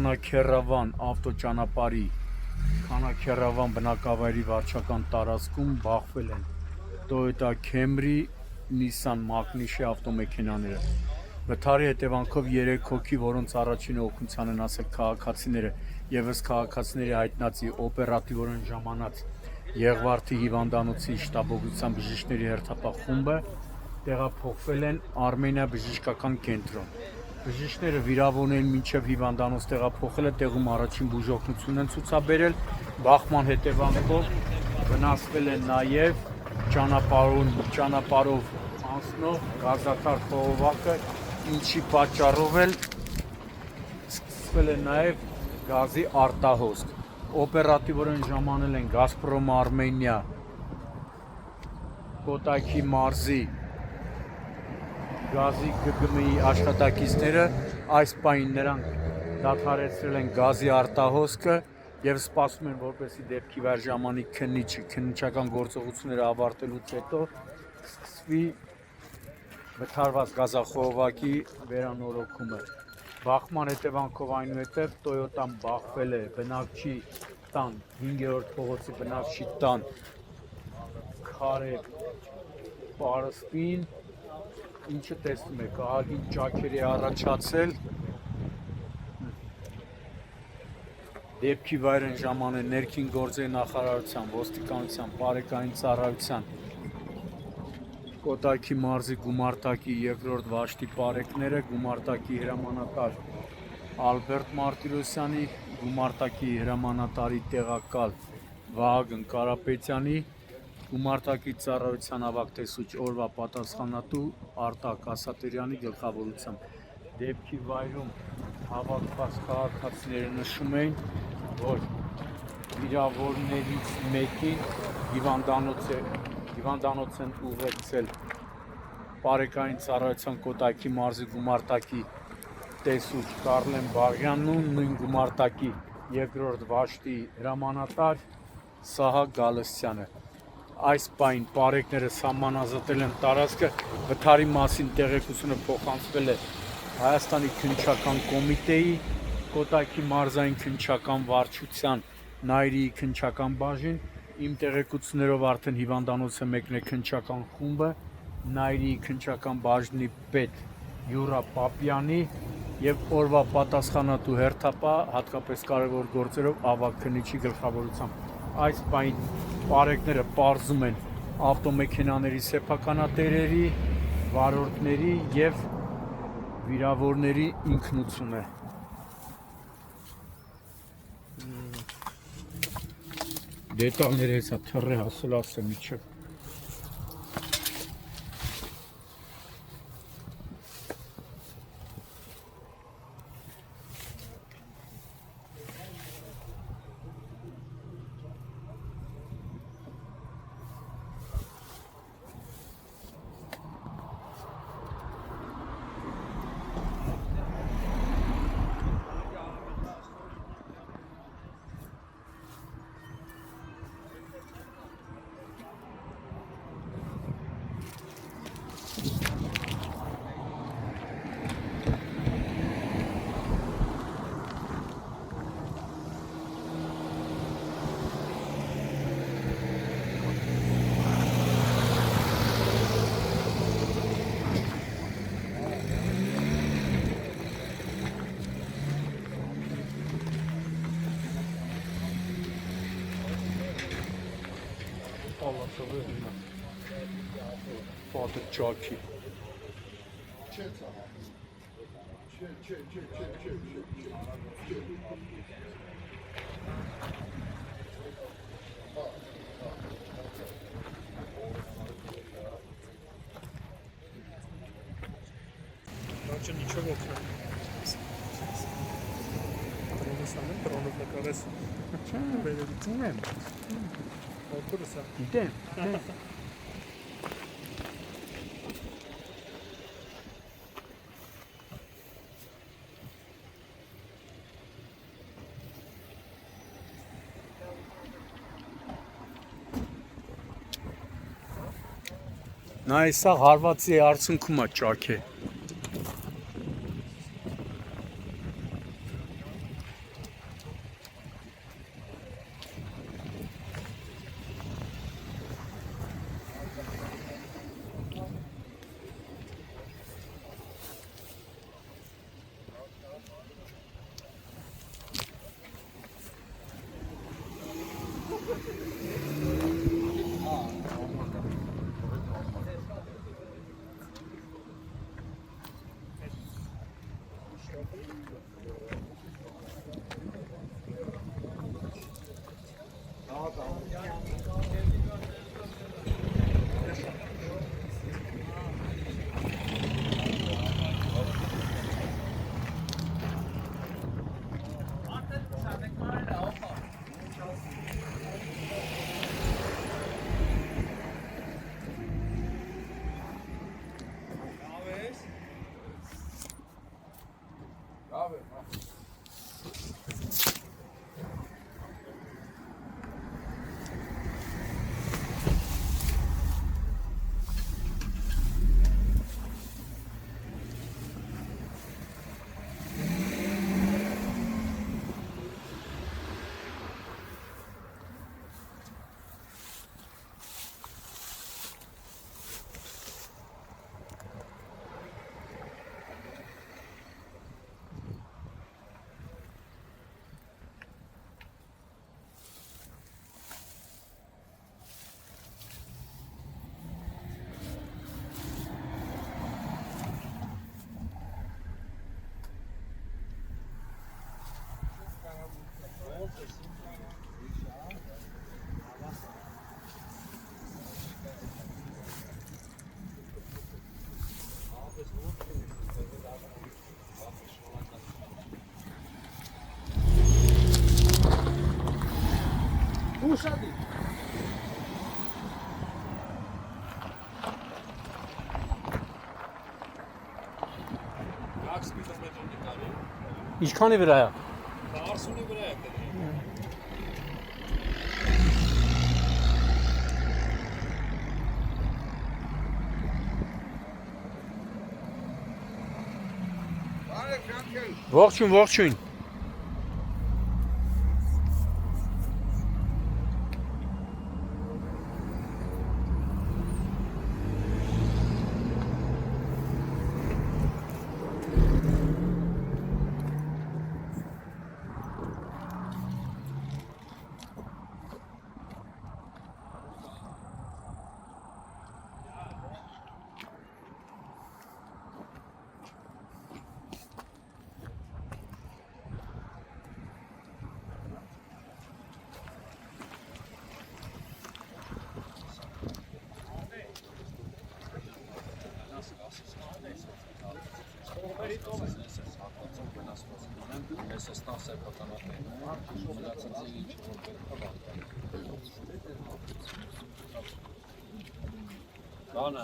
Քանաքեռավան ավտոճանապարհի Քանաքեռավան բնակավայրի վարչական տարածքում բախվել են Toyota Camry, Nissan Magnich ավտոմեքենաները։ Վթարի հետևանքով 3 հոգի, որոնց առաջինը օգնության են ասել քաղաքացիները, եւ ըստ քաղաքացիների հայտնածի օպերատիվորեն ժամանած Եղվարդի հիվանդանոցի շտաբօգնության բժիշկների հերթապահ խումբը տեղափոխվել են Արմենիա բժշկական կենտրոն։ Բժիշկները վիրավորներին մինչև հիվանդանոց տեղափոխելը տեղում առաջին բուժօգնություն են ցուցաբերել, բախման հետևանքով վնասվել է նաև ճանապարհով անցնող գազատար խողովակը, ինչի պատճառով էլ սկսվել է նաև գազի արտահոսք։ Օպերատիվորեն ժամանել են Գազպրոմ Արմենիա Կոտայքի մարզի գազի ԳԳՄ-ի աշխատակիցները, այս պահին նրանք դադարեցրել են գազի արտահոսքը եւ սպասում են, որպեսզի դեպքի վայր ժամանի քննիչական գործողությունները ավարտելուց հետո սկսվի վթարված գազախողովակի վերանորոգումը։ Բախման հետևանքով այնուհետև Toyota-ն բախվել է բնակչի տան 5-րդ փողոցի բնակչի տան քարե պարսպին, ինչը տեսնում եք, ահագին ճաքեր է առաջացել։ Դեպքի վայր են ժամանել ներքին գործերի նախարարության, ոստիկանության, բարեկային ծառայության, Կոտայքի մարզի գումարտակի 2-րդ վաշտի պարեկները, գումարտակի հրամանատար Ալբերտ Մարտիրոսյանի, գումարտակի հրամանատարի տեղակալ Վահագն Կարապետյանի, գումարտակի ծառայության ավագ տեսուչ օրվա պատասխանատու Արտակ Ասատերյանի գլխավորությամբ։ Դեպքի վայրում հավաքված քաղաքացիները նշում էին, որ վիրավորներից մեկին հիվանդանոց են ուղեկցել բարեկային ծառայության Կոտայքի մարզի գումարտակի տեսուչ Կարլեն Բաղյանն ու նույն գումարտակի 2-րդ վաշտի հրամանատար Սահակ Գալստյանը։ Այս պահին պարեկները սահմանազատել են տարածքը, վթարի մասին տեղեկությունը փոխանցվել է Հայաստանի քննչական կոմիտեի, Կոտայքի մարզային քննչական վարչության, Նայիրիի քննչական բաժին, իմ տեղեկություններով արդեն հիվանդանոց է մեկնել քննչական խումբը, Նայիրիի քննչական բաժնի պետ Յուրա Պապյանի եւ օրվա պատասխանատու հերթապահ, հատկապես կարևոր գործերով ավագ քննիչի գլխավորությամբ։ Այս պահին պարեկները պարզում են ավտոմեքենաների սեփականատերերի, վարորդների եւ վիրավորների ինքնությունը։ Դետալները հեսա թռի հասել ասեմ իջը։ Father Jockey. Короче, ничего. Дронов наконец. Идем. Նա սա հարվածի արդյունքում է ճաք է։ Ուշադի։ Աքս կիլոմետրի կարի։ Ինչքանի վրա է։ 40-ի վրա է կտրի։ Ողջույն, ողջույն։ Բանը